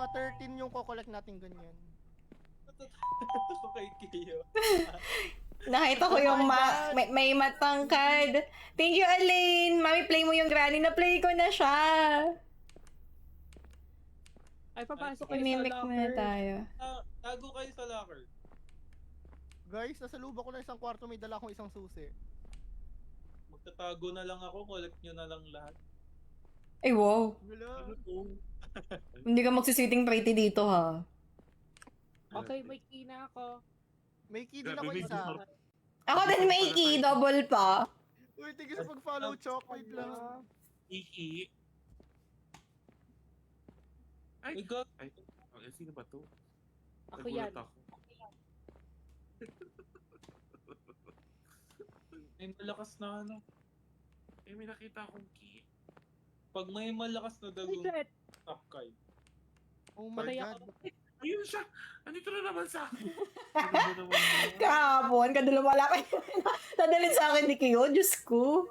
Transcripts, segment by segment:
Mga 13 yung kukolect natin ganyan. Ito kay Kiyo. Nakita ko yung may matangkad. Thank you, Elaine. Mami, play mo yung granny. Na-play ko na siya. Ay, papasok kayo sa Imimik locker. na tayo. Tago kayo sa locker. Guys, nasa loob ako ng isang kwarto, may dala akong isang susi. Magtatago na lang ako, collect nyo na lang lahat. Ay, wow. Wala. Hindi ka magsisitting pretty dito, ha? Okay, may key na ako. May key din ako isa. Ako din may key. Double pa. Uy, tigil sa pag-follow, Chok. Wait lang. Iki. Ay, Ikaw, ay, sino ba to? Ako Nagulat yan. ako. may malakas na ano. Eh, may nakita akong key. Pag may malakas na Ay, dagong shit! top kayo. Oh my Patay god. ako. Ayun siya! Andito na naman sa akin! Ano ba naman yun? Kahapon, kadalo wala kayo. Nadalin sa akin ni Kiyo. Diyos ko.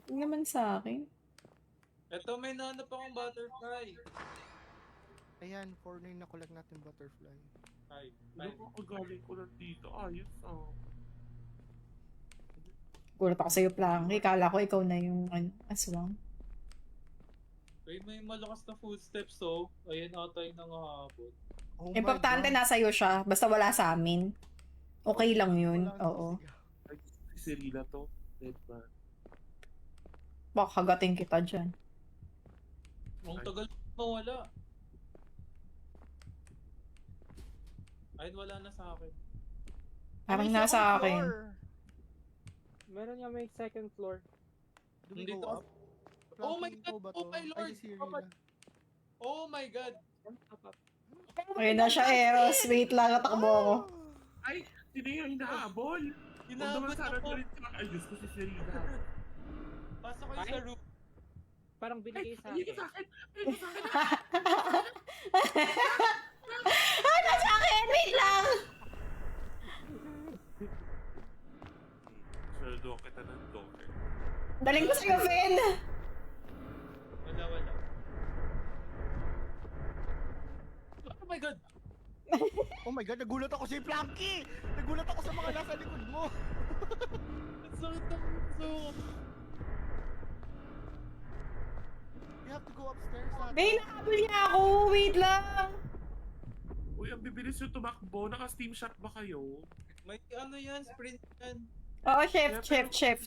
Hindi naman sa akin. Eto, may nanap akong butterfly. Ayan, 4-9 na collect natin butterfly. Ay, Ano ko kagaling ko lang dito? Ayos ah. Gulat ako sa'yo, Planky. Kala ko ikaw na yung aswang. Wait, may malakas na footsteps, so. Ayan ata yung nangahabot. Oh my Importante God. nasa iyo siya. Basta wala sa amin. Okay lang yun. Wala ang Oo. susi. Ay, si Serena to. Dead man. Baka kagating kita dyan. Ang tagal mawala. Ayun, wala na sa akin. Parang May nasa second akin. floor. Meron nga may second floor. Do we Nandito go up? Oh my Planking ko God! ba Oh to? my Lord! Ay, si Oh my- Rina. Oh my God! Up. Ayun na siya, Eros. Wait lang, natakbo ako. Ay! Sino yung hinahabol? Huwag naman Hinahabot sana ako. galit sa... Ay, Diyos ko si Serena. Pasok kayo Ay. sa room. Parang Ay, binigay sa ayun akin. sa akin! Ayun sa akin! Ano sa akin? Wait lang! Sweldo kita ng docker. Daling ko sa'yo, Finn! Wala. Oh my God! Oh my god, nagulat ako si Planky! Nagulat ako sa mga nasa likod mo! Ang sakit ng puso. You have to go upstairs natin. Bay, nahabol niya ako! Wait lang! Uy, ang bibilis yung tumakbo. Naka-steam shot ba kayo? May ano yan, sprint yan. Oo, chef.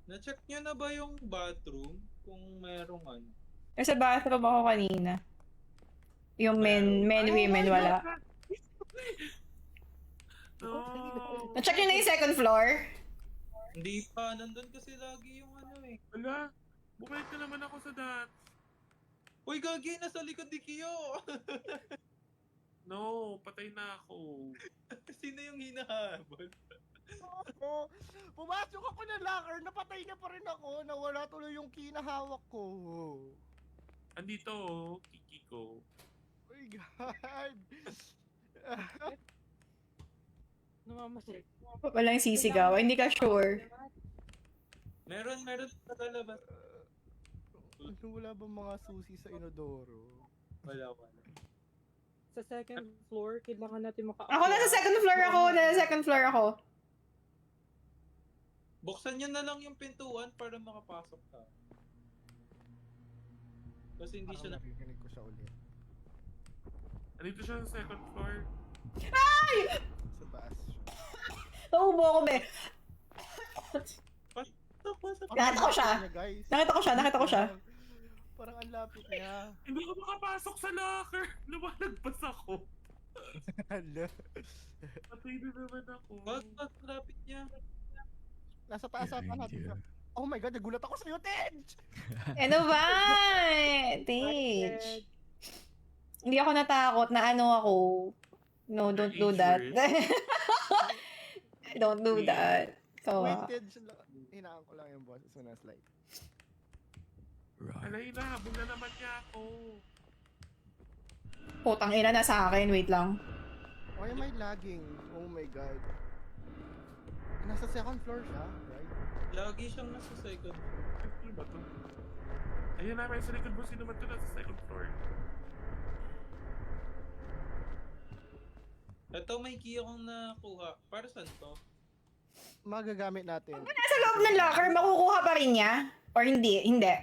Na-check nyo na ba yung bathroom? Kung merong ano? Nasa bathroom ako kanina. Yung men, women, wala. No! Na-check nyo na yung second floor? Hindi pa, nandun kasi lagi yung ano eh. Wala! Bumalik na naman ako sa dance. Uy, gagi, nasa likod ni Kiyo! No, patay na ako. Sino yung hinahabol? Oh, pumasok ako ng locker, napatay na pa rin ako, nawala tuloy yung key na hawak ko. Andito, oh, Kiki ko. Oh my god! Namamasik. Walang sisigaw. Hindi ka sure. Meron sa talabas. Wala ba mga susi sa inodoro? Wala. Sa second floor, kailangan natin maka- Ako nasa second floor ako. Nasa second floor ako. Buksan nyo na lang yung pintuan para makapasok ka. Kasi hindi siya na... Nakikinig ko siya ulit. Andito siya sa second floor. Sa taas siya. Naubo ako, be. Pasok. Nakita ko siya. Guys. Nakita ko siya. Parang ang lapit niya. Hindi ako makapasok sa locker. Lumalagpas ako. Hala. Patay na naman ako. Wag, lapit niya. Nasa taas ata natin. Oh my god, nagulat ako sa'yo, Tej! Ano ba? Tej. Hindi ako natakot na ano ako. No, don't do that. Don't do that. So, Wait, Tej. Hinaan ko lang yung boss. So, na slide. Alay na, habol na naman niya ako. putang ina na sa akin. Wait lang. Why am I lagging? Oh my god. Nasa second floor siya, right? Lagi siyang nasa second. Ano ba to? Ayun na, may sa likod mo. Sino man to nasa second floor? Ito may key akong nakuha. Para saan to? Magagamit natin. Nasa loob ng locker, makukuha pa rin niya? Or hindi? Hindi.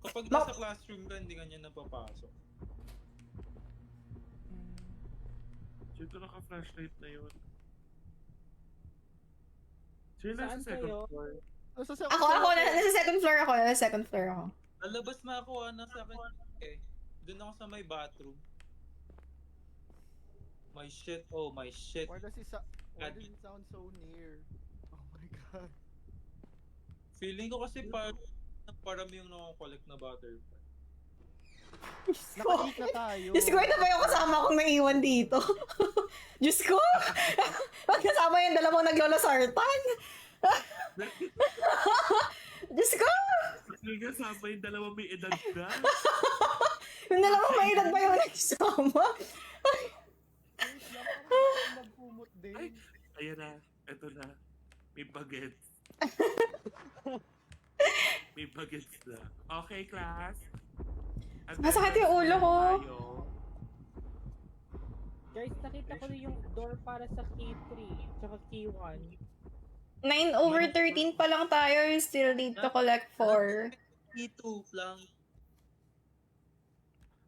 Kapag nasa classroom ka, hindi ka niya napapasok. Dito naka-flashlight na yun. Sino nasa Saan second kayo? floor? Nasa second floor ako. Nasa second floor ako. Lalabas makakuha na sa akin. Eh, doon ako sa may bathroom. My shit, oh my shit. Why does it sound so near? Oh my god. Feeling ko kasi parami yung nakakollect na butterfly. Naka-eat na tayo. Diyos ko, ito ba yung kasama kong naiwan dito? Diyos ko! Magkasama yung dalawang naglolasartan! Diyos ko! Yung kasama yung dalawang may edad na. Yung dalawang may edad pa yung nagsama. Wait lang, parang nagpumot din. Ay, ayan na. Ito na. May bagets. May bagets na. Okay, class. Masakit yung ulo ko. Guys, nakita ko na yung door para sa key 3, tsaka key 1. 9/13 pa lang tayo. We still need to collect 4. Key 2 lang.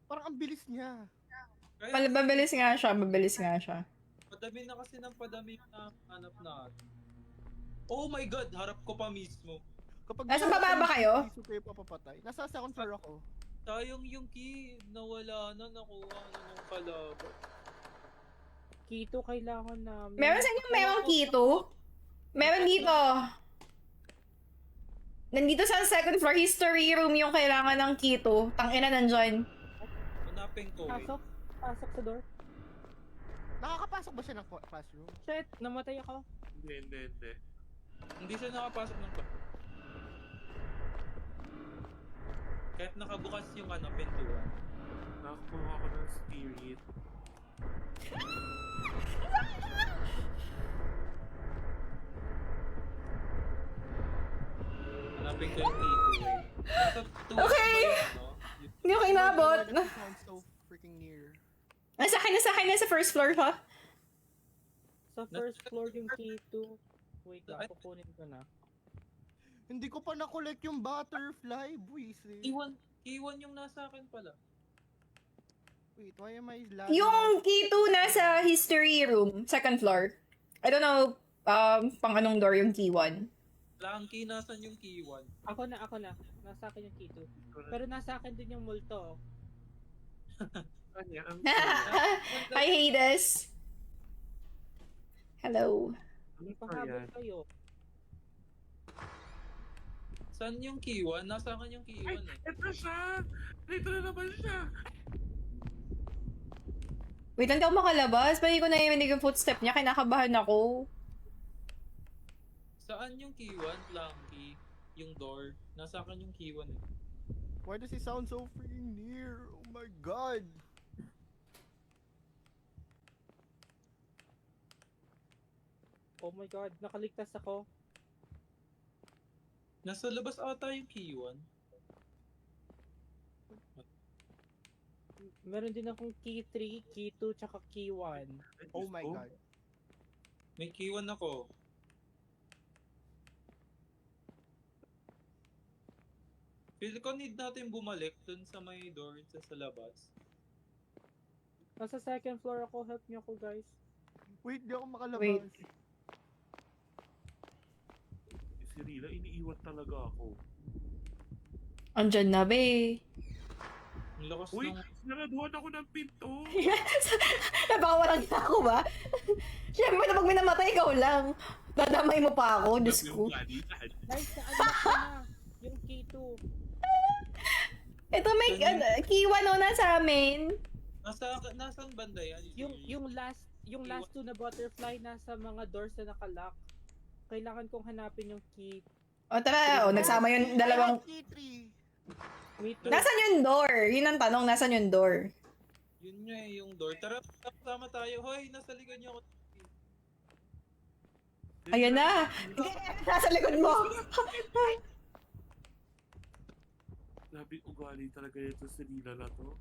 Parang ang bilis niya. Mabilis nga siya. Padami na kasi ng padami na hanap na. Oh my god, harap ko pa mismo. Kapag Nasa baba ba kayo? Piso kayo papapatay. Nasa second floor ako. Sayang yung key, nawala na, nakuha na ng kalaban. Key 2 kailangan namin. Meron sa inyo merong key to? Meron dito. Nandito sa second floor, history room yung kailangan ng key to. Tangina nandyan. Hanapin ko eh. Pasok sa door. Nakakapasok ba siya ng classroom? Shit, namatay ako. Hindi. Hindi siya nakapasok ng kahit nakabukas yung pintuan. Nakakuha ko ng spirit. Hanapin ko yung T2 eh. Nasa 2 Okay. Hindi ako inabot. Why does it sound so freaking near? Nasa akin, nasa first floor pa. Sa first floor yung key 2. Wait lang, kukunin ko na. Hindi ko pa na-collect yung butterfly, buwisi. Iwan yung nasa akin pala. Wait, why am I lagging? Yung key to nasa history room, second floor. I don't know pang anong door yung key 1. Wala ang key, nasan yung key 1? Ako na. Nasa akin yung key 2. Pero nasa akin din yung multo. Kanya, ang Hi Hades. Hello. ano pa Pahabol yan? kayo. Saan yung key 1? Nasa akin yung key 1 eh. Ito siya! Dito na naman siya! Wait lang, di ako makalabas. Pwede ko narinig yung footstep niya. Kinakabahan ako. Saan yung key 1? Lanky. Yung door. Nasa akin yung key 1 eh. Why does it sound so freaking near? Oh my god. Oh my god, nakaligtas ako. Nasa labas ata yung key 1. Meron din akong key 3, key 2, tsaka key 1. Oh my god. May key 1 ako. Feel ko need natin bumalik dun sa may door sa labas. Nasa second floor ako, help niyo ako guys. Wait, di ako makalabas. Wait. Si Rila, iniiwan talaga ako. Andyan na, be. Ang lakas Uy, ng... naraduhan ako ng pinto! Napakawalan niya ako ba? Siyempre, na pag may namatay, ikaw lang. Dadamay mo pa ako, Diyos ko. Guys, na-unlock ko na yung key 2. Ito may key 1 nasa amin. Nasaan banda yan? Yung last two na butterfly nasa mga doors na nakalock. Kailangan kong hanapin yung key. O tara, nagsama yung dalawang... Key 3. Me too. Nasaan yung door? Yun ang tanong, nasaan yung door? Yun nga eh, yung door. Tara, sama tayo. Hoy, nasa likod niyo ako. Ayun na! Nasa likod mo! Grabe ugali talaga ito si Lila na to.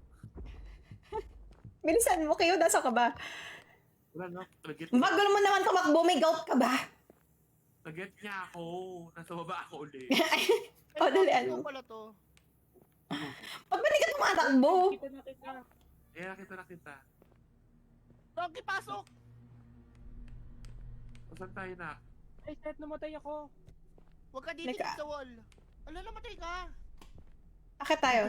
Bilisan mo kayo, nasa ka ba? Wala na, target Bagal mo naman tumakbo, may gout ka ba? target niya ako. Nasa baba ako ulit. Oh, dali, ano? Ano pala to? Ba't ba di ka tumatakbo? Kita na kita. Kaya nakita. Donkey, pasok! Saan tayo na? Ay, set, namatay ako. Huwag ka didikit Naka- sa wall. Ala, namatay ka. Akit tayo.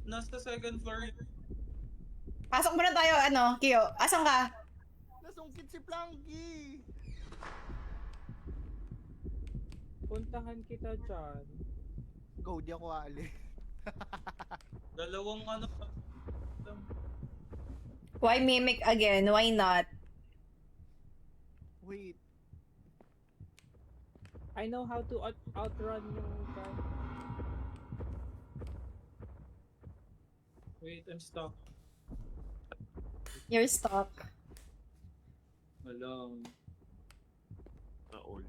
Nasa second floor. Pasok muna tayo, ano, Kiyo. Asan ka? Nasungkit si Planky. Puntahan kita dyan. Go, di ako aali. Dalawang ano. Why mimic again? Why not? Wait. I know how to outrun yung guy. Wait, I'm stuck. You're stuck. Wala. Na-all.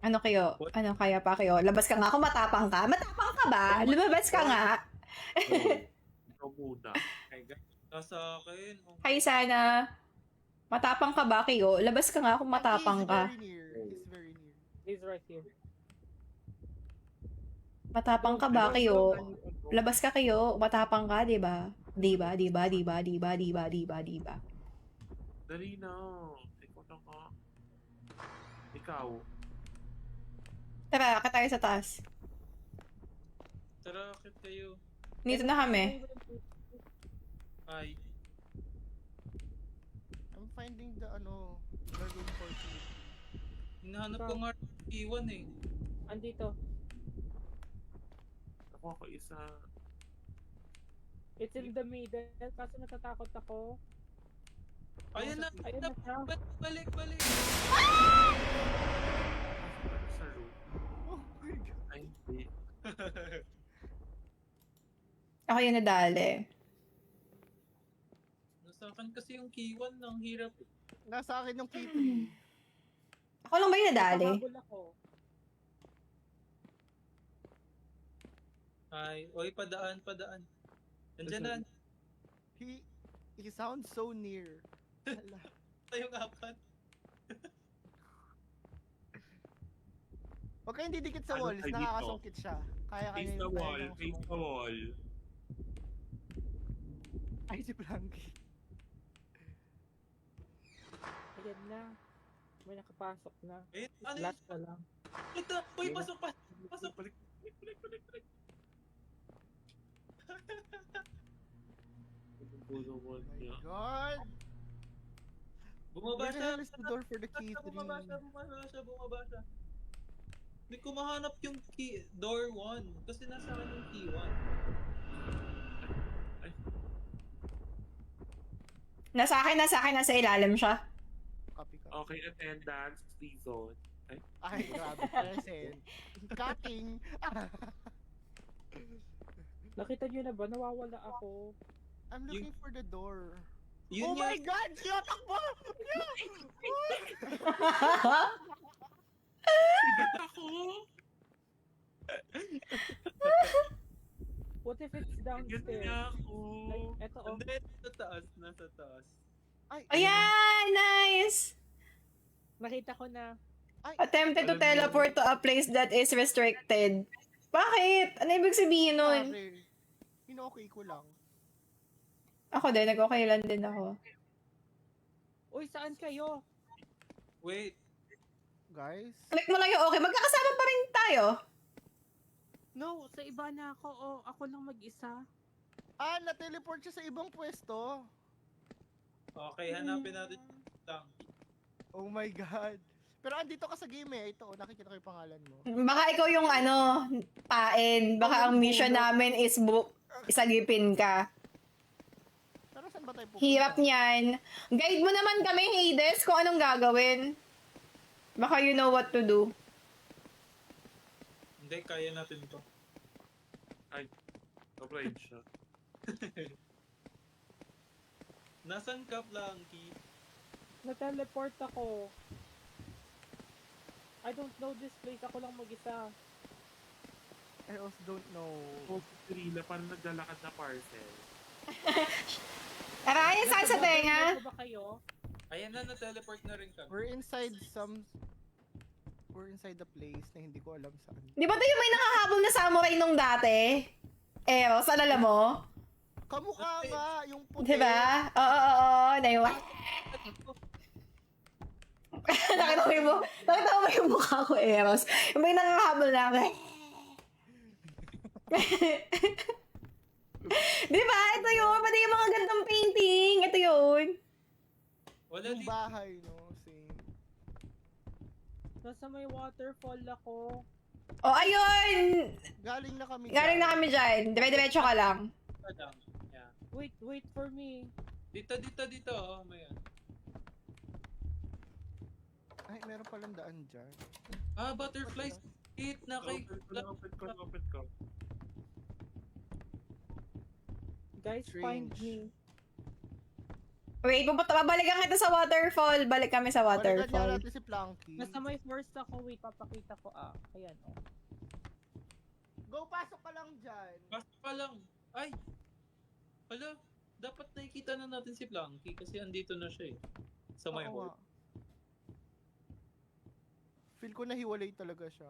Ano kayo? Ano kaya pa kayo? Labas ka nga kung matapang ka. Matapang ka ba? Lumabas ka nga. Ikaw muna. Ay, guys. Nasa akin. Oh. Hay sana. Matapang ka ba kayo? Labas ka nga kung matapang He's ka. very near. He's very near. He's right here. Matapang ka ba kayo? Labas ka kayo. Matapang ka, di ba? Di ba? Di ba? Di ba? Di ba? Di ba? Di ba? Di ba? Dali na. Ikaw na nga. Ikaw. Tara, akit tayo sa taas. Tara, akit kayo. Dito na kami. Ay. I'm finding the room for you. Hinahanap ko nga iwan eh. Andito. Ako isa. It's in the middle. Kaso natatakot ako. Ayan na. Ayun na siya. Balik. Sa room. Oh my god. Ay, hindi. Ako yung nadali. Nasa akin kasi yung key 1 ang hirap. Nasa akin yung key 3. Ako lang ba yung nadali? Nakahabol ako. Ay, oy, padaan. Nandiyan na. He sounds so near. Ala. Tayong apat. Huwag kayong didikit sa Ano walls, tayo dito? nakakasungkit siya. Kaya Face the wall. Face the wall. Ay, si Planky. Ayan na. May nakapasok na. Ayun, ano Last na lang. Ito, uy, pasok. Balik. Puno wall Oh niya. my god. Bumaba Where the siya. hell is the door for the key 3? Bumaba siya. Hindi ko mahanap yung key, door 1. Kasi nasa akin yung key 1. Nasa akin, nasa ilalim siya. Copy. Okay, attendance, please zone. Ay, grabe. Present. Cutting. Nakita niyo na ba? Nawawala ako. I'm looking for the door. Yun Oh nga, my god! Siya takbo! Sigat ako! What if it's Sigat downstairs? niya ako! Ay, eto oh. hindi, nasa taas. Ay, Ayan! Nice! Nakita ko na. Attempted to teleport to a place that is restricted. Bakit? Ano ibig sabihin nun? pare. Ino-okay ko lang. Ako din, nag-okay lang din ako. Uy, saan kayo? Wait, Guys? Click mo lang yung okay. Magkakasama pa rin tayo. No, sa iba na ako. Oh, ako lang mag-isa. Na-teleport siya sa ibang pwesto. okay, hanapin natin lang. Oh my god. Pero andito ka sa game eh. Ito, nakikita ko yung pangalan mo. Baka ikaw yung pain. Baka ang mission namin is isagipin ka. Pero saan ba tayo pupunta? Hirap niyan. Guide mo naman kami, Hades, kung anong gagawin. Baka you know what to do. Hindi, kaya natin to. Nabraid siya. Nasaan ka, Blanky? Na-teleport ako. I don't know this place. Ako lang mag-isa. I also don't know. Oh, Cirilla, parang naglalakad na parcel. Aray, saan sa tenga? Nasa ba kayo? Ayan na, na-teleport na rin kami. We're inside the place na hindi ko alam saan. Di ba ito yung may nakahabol na samurai nung dati? Eros, alala mo? Kamukha nga, yung puti. Di ba? Oo. Naiwan. Nakita mo yung mukha ko, Eros. Yung may nakahabol na ako. Di ba? Ito yun. Pati yung mga gandang painting. Ito yun. Wala Yung dito. bahay, no? Same. Nasa may waterfall ako. Oh, ayun! Galing na kami Galing na kami dyan. Dire-diretso ka lang. Lang. Yeah. Wait for me. Dito. Oh, may Ay, meron palang daan dyan. butterflies. Hit na kay... Open ko. Guys, find Strange. me. Wait, babalikan kita sa waterfall. Balik kami sa Balikan niya waterfall. natin si Planky. Nasa may first ako. Wait, papakita ko. Ayan, oh. Go, pasok ka lang dyan. Basta pa lang. Ay! Hala, dapat nakikita na natin si Blanky kasi andito na siya eh. Sa may Oo hole. nga. Feel ko nahiwalay talaga siya.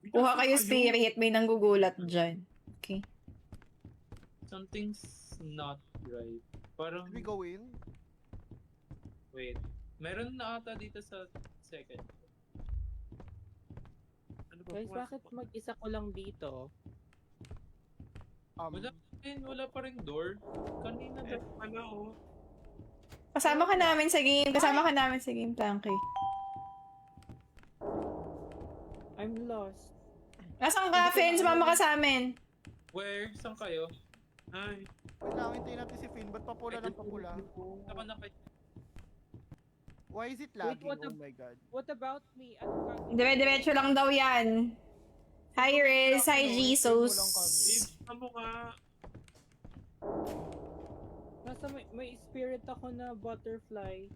Kuha kayo spirit. May nanggugulat dyan. Okay. Something's not right. Parang, Should we go in? wait. Meron na ata dito sa second. Ano ba? Guys, bakit mag-isa ko lang dito? Wala pa rin door. Kanina Eh, ba? pala oh. Kasama ka namin sa game. Planky. I'm lost. Nasaan ka, Finn? Sumama ka sa amin. Where? Saan kayo? Ay. Wait lang, hintayin natin si Finn. Ba't papula ng papula? Saka na kayo. Why is it lagging? what Oh the- my god. What about me? Ano ka? Dire-diretso lang daw yan. Hi, Riz. Hi, Jesus. Please, mo nga. Nasa may spirit ako na butterfly.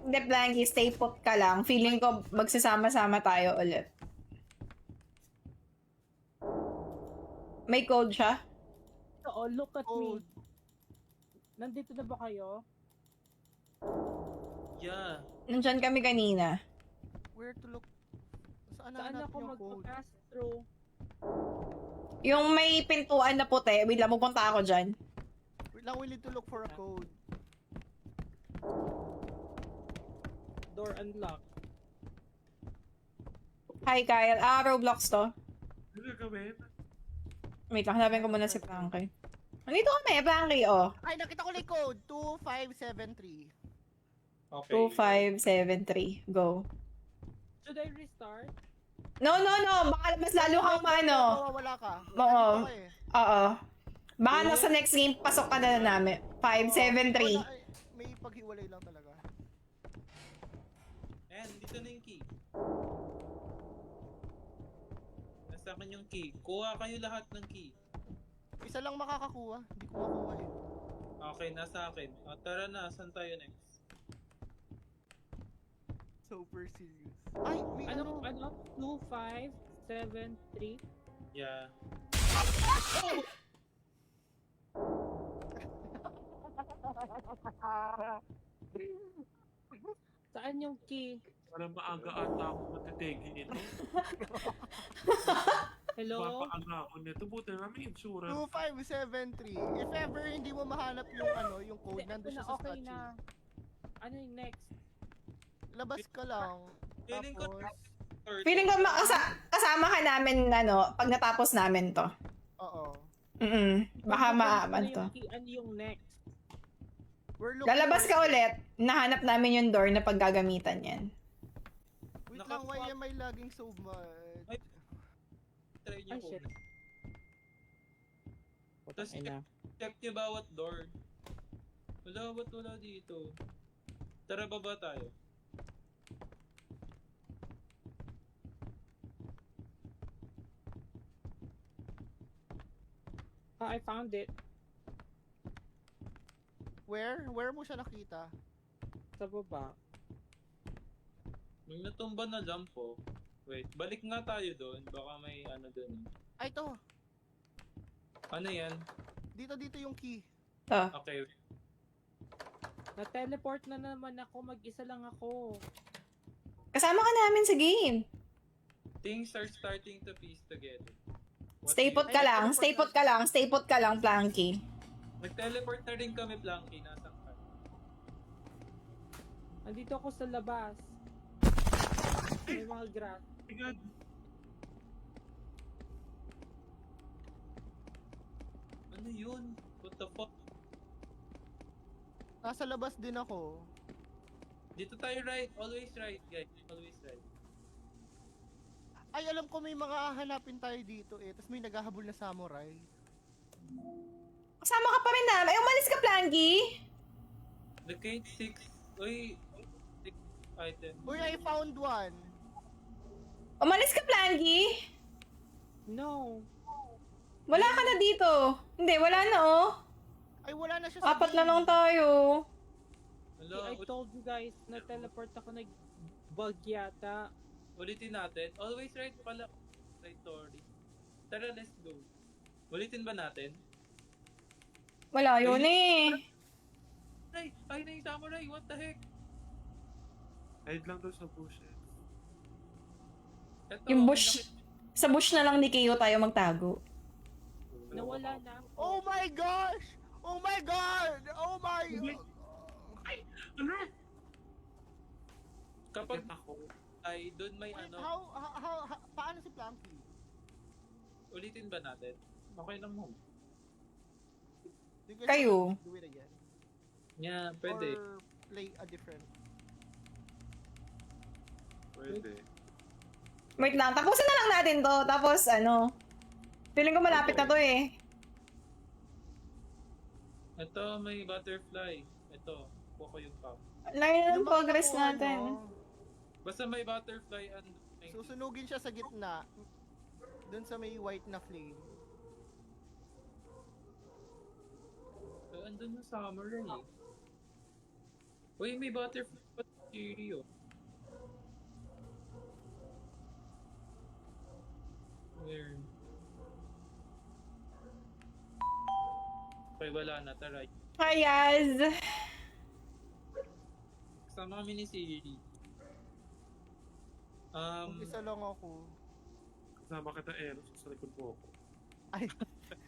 Hindi, Blanky. Stay put ka lang. Feeling ko magsasama-sama tayo ulit. May code siya? Oo, look at Code. me. Nandito na ba kayo? Yeah. Nandyan kami kanina. Where to look? Saan Saan nahanap ako yung code? magpa-pass through? Yung may pintuan na puti. Wait lang, pupunta ako dyan. Wait lang, we need to look for a code. Door unlocked. Hi, Kyle. Roblox to. Ano gagawin? Wait lang, hanapin ko muna si Frankie. Nandito kami, Frankie, oh. Ay, nakita ko lang yung code. 2573. Okay. 2573. Go. Should I restart? No. Baka mas lalo kang maano. Mawawala ka. Oo. Nandito ka eh. Oo. Baka na sa next game, pasok ka na namin. 573. Wala, ay, may paghiwalay lang talaga. Ayan, dito na yung key. Nasa akin yung key. Kuha kayo lahat ng key. Isa lang makakakuha. Hindi ko makuha eh. Okay, nasa akin. Tara na, saan tayo next? Super serious. Ay, may Ano? ano? 2573? Yeah. Saan yung key? Parang maaga ata ako matitigil nito. Hello? Mapaaga ako nito. Buti na may insurance. 2573. If ever hindi mo mahanap yung ano, yung code, Hindi, nandun ito siya na, sa okay statue. na. Ano yung next? Labas ka lang. Feeling ko Tapos, Feeling ko kasama ka namin, pag natapos namin to. oo. Baka Ano maaman yung to. key? Ano yung next? We're looking Lalabas for- ka ulit, nahanap namin yung door na paggagamitan yan. Wait lang, why am I lagging so much? try nyo Ay, po. shit. Tapos Ina. check nyo bawat door. Wala dito. Tara, baba tayo. I found it. Where? Where mo siya nakita? Sa baba. May natumba na jump po. Wait, balik nga tayo doon. Baka may ano doon. Ay, to. Ano yan? Dito yung key. Ah. Okay. Na-teleport na naman ako, mag-isa lang ako. Kasama ka namin sa game. Things are starting to piece together. What Stay do put you- ka lang, stay put ka lang, stay put ka lang, Planky. Nag-teleport na rin kami, Blanky. Nasaan ka? Andito ako sa labas. May mga grass. My God. Ano yun? What the fuck? Nasa labas din ako. Dito tayo right. Always right, guys. Always right. Ay, alam ko may mga hanapin tayo dito eh. Tapos may naghahabol na samurai. Kasama ka pa rin namin. Ay, umalis ka, Planky. Locate 6. Uy. 6 item. Uy, I found one. Umalis ka, Planky. No. Wala ka na dito. Hindi, wala na oh. Ay, wala na siya sa Apat na game. lang tayo. Hello. I told you guys, na-teleport ako, nag-bug yata. Ulitin natin. Always right pala. Right, sorry. Tara, let's go. Ulitin ba natin? Wala yun eh. Ay na yung samurai. What the heck? Hide lang daw sa bushes. Eto, Yung bush. Sa bush na lang ni Keo tayo magtago. Nawala na ako. Oh my gosh! Oh my god! Oh my... Ano? Kapag Bakit ako? ay doon may Wait, ano. paano si Planky? Ulitin ba natin? Okay lang mo. Do you guys Kayo. wanna Do it again? Yeah, pwede. Or play a different... Pwede. Wait lang, tapusin na lang natin to. Tapos ano, feeling ko malapit na to eh. Ito, may butterfly. Ito, kuha ko yung cup. Layo na ng Yung mga progress nakuha natin. mo, Basta may butterfly and may... Susunugin siya sa gitna. Doon sa may white na flame. Andun yung samurai eh. Uy, may butterfly pa stereo. Where? Okay, wala na. Tara. Hi, Yaz. Kasama kami ni Siri. Isa lang ako. Kasama kita, Eros. Sa likod mo ako. Ay,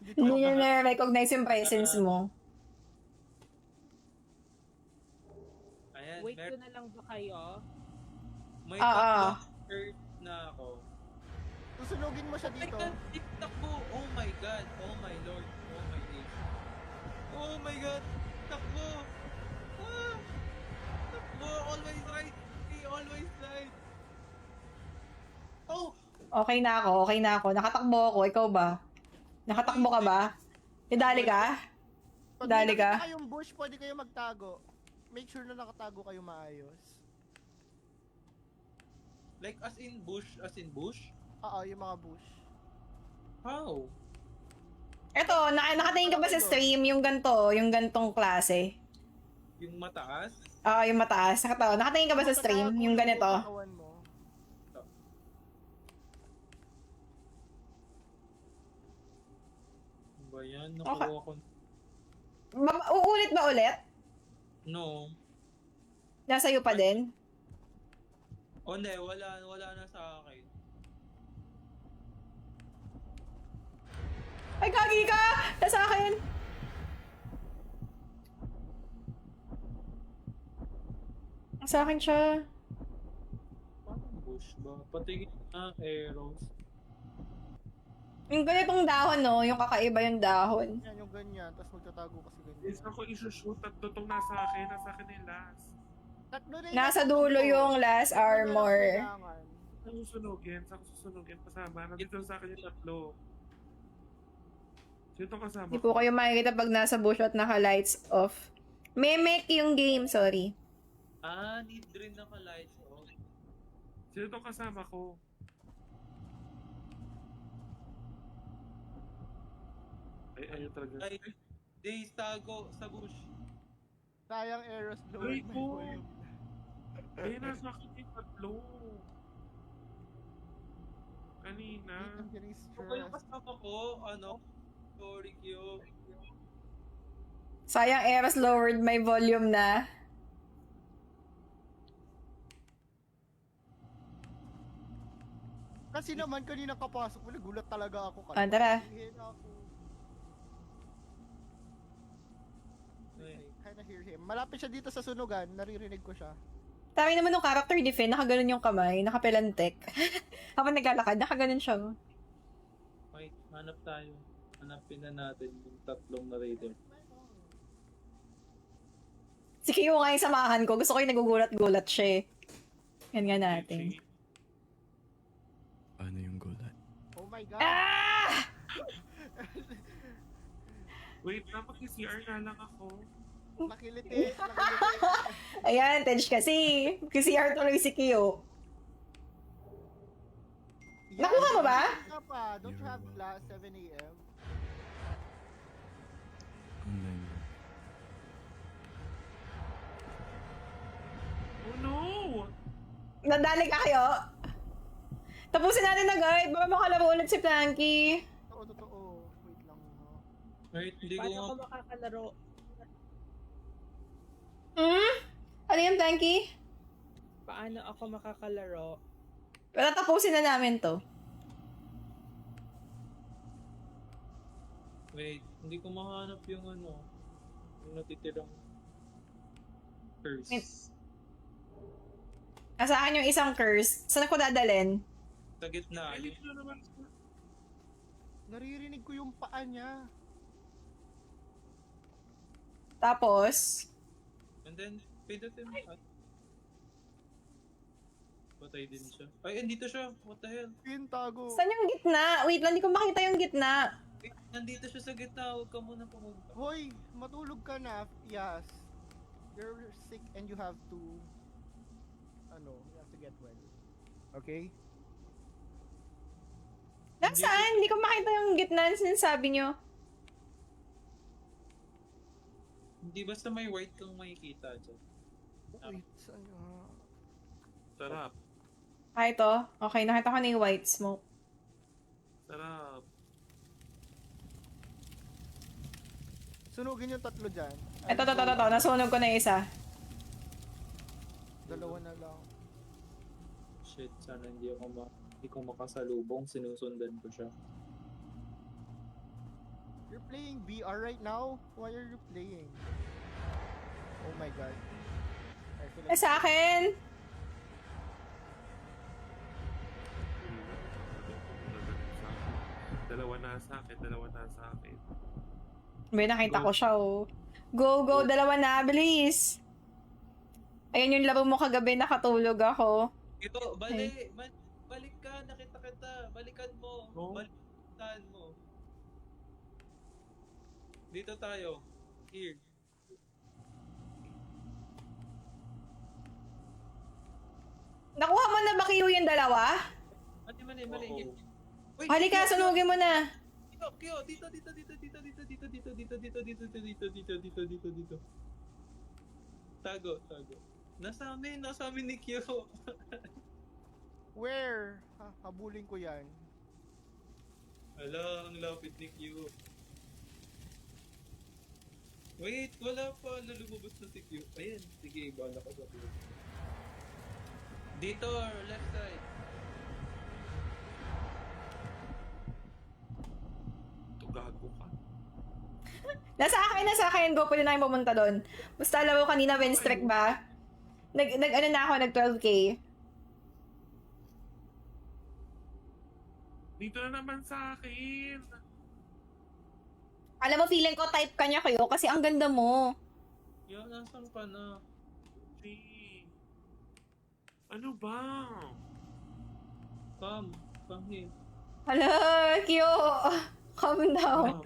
dito Hindi ako. niya na-recognize yung presence mo. Ayan, Wait ko na lang ba kayo? may Ah, earth na ako. Susunugin mo siya Oh my dito. god, takbo! Oh my god, oh my lord, oh my days. Oh my god, takbo! Ah! Takbo, always right, always right. Oh! Okay na ako. Nakatakbo ako. Ikaw ba? Nakatakbo ka ba? Idali ka? Pag Dali may ka. nakita kayong bush, pwede kayo magtago. Make sure na nakatago kayo maayos. Like as in bush, as in bush? Oo, yung mga bush. How? Eto, nakatingin ka ba sa stream yung gantong klase? Yung mataas? Yung mataas. Nakatingin ka ba sa stream? Yung ganito? Katawan mo. Ano ba yan? Nakuha ko. Uulit ba ulit? No. Nasa iyo pa din? Oh hindi, wala na sa akin. Ay, gagi ka! Nasa akin! Sa akin siya. Paano bush ba? Patingin na arrows. Yung ganitong dahon, no? Yung kakaiba yung dahon. Yan, yung ganyan. Tapos magtatago kasi ganyan. Is ako isushoot at tutong nasa akin. Nasa akin na yung last. Tatlo na Nasa nasa dulo dulo. yung last Tatlo na lang armor. kailangan. Saan susunugin? Saan ko susunugin? Kasama. Nandito sa akin yung tatlo. Sino itong kasama Hindi po kayo makikita pag nasa bush at naka-lights off. Mimic yung game, sorry. Ah, need rin naka-lights off. Sino itong kasama ko? Ay, ayaw talaga. Ay, days tago sa bush. Sayang arrows lower Ay, my po. volume. Eh, nasa akin yung tatlo. Kanina. I'm getting Ako yung stressed. kasama ko, sorry Q. Sayang, Eras lowered my volume na. Kasi naman kanina kapasok mo, nagulat talaga ako. Ah, tara. Hihin ako. Ay. I kinda hear him. Malapit siya dito sa sunugan, naririnig ko siya. Tama naman nung character defense, nakaganon yung kamay, nakapelantek. Habang naglalakad, nakaganon siya. Wait, hanap tayo. Hanapin na natin yung tatlong na raider. Si Kiyo nga yung samahan ko, gusto ko yung nagugulat-gulat siya eh. Yan nga natin. Richie. Paano yung gulat? Oh my god! Ah! Wait, napag-CR na lang ako. Nakiliti, nakiliti. Ayan, Tej kasi. Kasi CR tuloy si Kiyo. Nakuha mo ba? Wake up, don't you have class 7 a.m.? Online ba? Oh no! Nadali ka kayo? Tapusin natin na guide. Baka makalaro ulit si Planky. Totoo. Wait lang. Wait, hindi ko Paano nga... ako makakalaro? Hmm? Ano yung Planky? Paano ako makakalaro? Pero tapusin na namin to. Wait, hindi ko mahanap yung yung natitirang curse. Sa akin yung isang curse. Saan ko dadalhin? Sa gitna. Eh, dito na naman siya. Naririnig ko yung paa niya. Tapos, And then, pindutin mo. Patay din siya. Ay, andito siya. What the hell? Pintago. saan yung gitna? Wait lang, di ko makita yung gitna. Wait, nandito siya sa gitna. Huwag ka muna pumunta. Hoy, matulog ka na. Yes. You're sick and you have to you have to get well. Okay? Nasaan? Hindi ko makita yung gitna na sinasabi nyo. Hindi basta may white kang makikita dyan. Wait, saan Sarap. Ah, ito. Okay, nakita ko na yung white smoke. Sarap. Sunugin yung tatlo dyan. Ito. Nasunog ko na yung isa. Dalawa na lang. Shit, sana hindi ko makasalubong. Sinusundan ko siya. You're playing VR right now? Why are you playing? Oh my god. I feel like... Sa akin. Dalawa na sa akin. May nakita ko siya, oh. Go, dalawa na, bilis. Ayan yung laro mo kagabi, nakatulog ako. Ito, balik ka, nakita kita. Balikan mo. Oh. Balikan mo. Dito tayo. Here. Nakuha mo na ba kayo yung dalawa? Mali. Oo. Wait, Halika, sunugin mo na. Kyo, dito. Tago. Nasa amin ni Kyo. Where? Habulin ko yan. Hala, ang lapit ni Kyo. Wait, wala pa. Lumabas na si Q. Ayan, sige, bala ka sa Q. Dito, left side. Gago ka. Nasa akin. Go, pwede na kayo pumunta doon. Basta alam mo kanina, win streak ba? Nag-ano na ako, nag 12k. Dito na naman sa akin. Alam mo, feeling ko type ka niya kayo kasi ang ganda mo. Yan, nasan ka na? Hey. Ano ba? Come here. Hala, cute. Calm down. Oh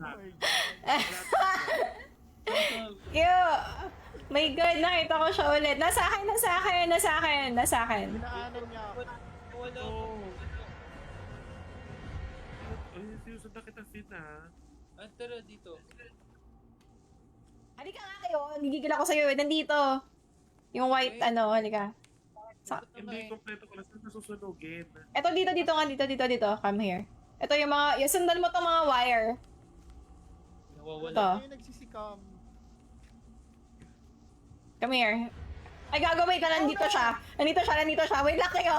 my god. Cute. My God, nakita ko siya ulit. Nasa akin. Pinaanan niya ako. Wala Oh. Ay, sinusundan kita Sina. Tara dito. Halika nga kayo. Nagigil ako sa'yo. Nandito. Yung white, ano, halika. Hindi kompleto ko lang saan nasusunugin. Eto, dito nga, dito. Come here. Ito yung mga, yung sundan mo tong mga wire. Nawawala. Ito. Ano yung nagsisikam? Come here. Ay, gago, wait na, nandito siya. Nandito siya. Wait lang kayo.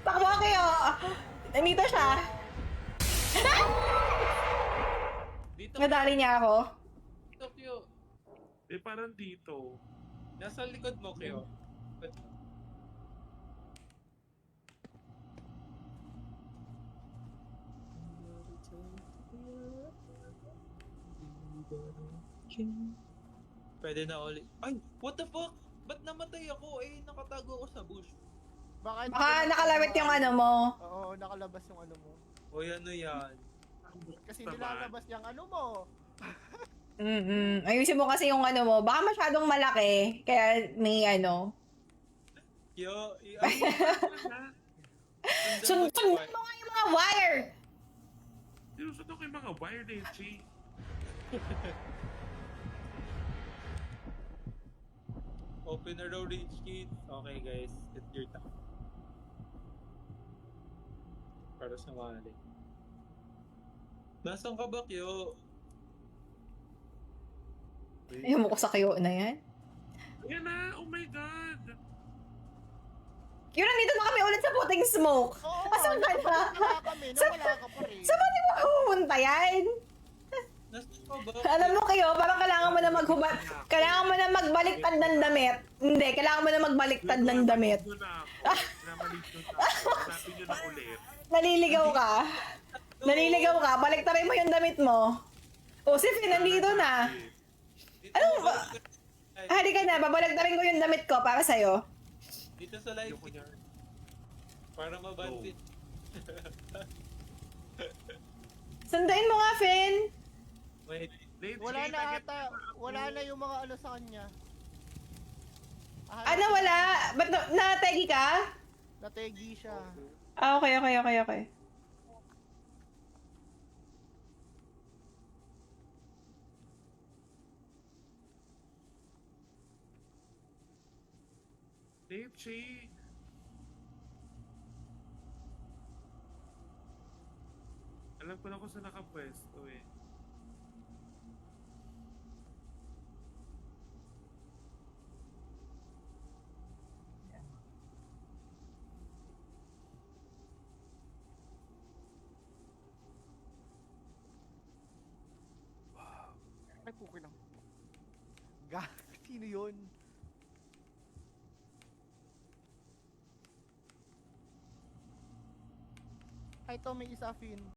Takbo kayo. Nandito siya. Dito, Nadali niya ako. dito, Kyo. Eh, parang dito. Nasa likod mo, Kyo. Pwede na ulit. Ay, what the fuck? Ba't namatay ako? Eh, nakatago ako sa bush. Baka Nakalawit yung ano mo. Oo, nakalabas yung ano mo. Uy, ano yan? Kasi Naman. nilalabas yung ano mo. Ayusin mo kasi yung ano mo. Baka masyadong malaki. Kaya may ano. Kyo, Sundan mo nga yung mga wire. Sinusunod ko yung mga wire na yun, Chi. Open a road rage kit. Okay guys, it's your time. Para sa mali. Nasaan ka ba, Kyo? Ayun mo ko sa kayo na yan. Ayan na! Oh my God! Yun, nandito na kami ulit sa puting smoke. Oo, Asan ka na? wala kami, nawala ka pa rin. Saan ba di mo pupunta yan? Nasaan ka ba? Alam mo kayo, parang kailangan mo na magbaliktad ng damit. Hindi, kailangan mo na magbaliktad ng damit. Doon na ako. Pinamalik doon na ako. Hanapin nyo na ulit. Naliligaw ka, baliktarin mo yung damit mo. O, si Finn, nandito na. Dito Ano sa ba? live. Halika na, babaliktarin ko yung damit ko para sa'yo. Dito sa live. Ayoko niya. Para mabansin. Sundain mo nga, Finn. Wait. Late, Wala Chi, na target ata, na ako. wala na yung mga ano sa kanya. Ano, wala? Ba't nategi ka? Nategi siya. Ah, okay. Late, Chi. Alam ko na kung saan nakapwesto eh. Ay, puki lang. Sino yun? Ay, to may isa, Finn.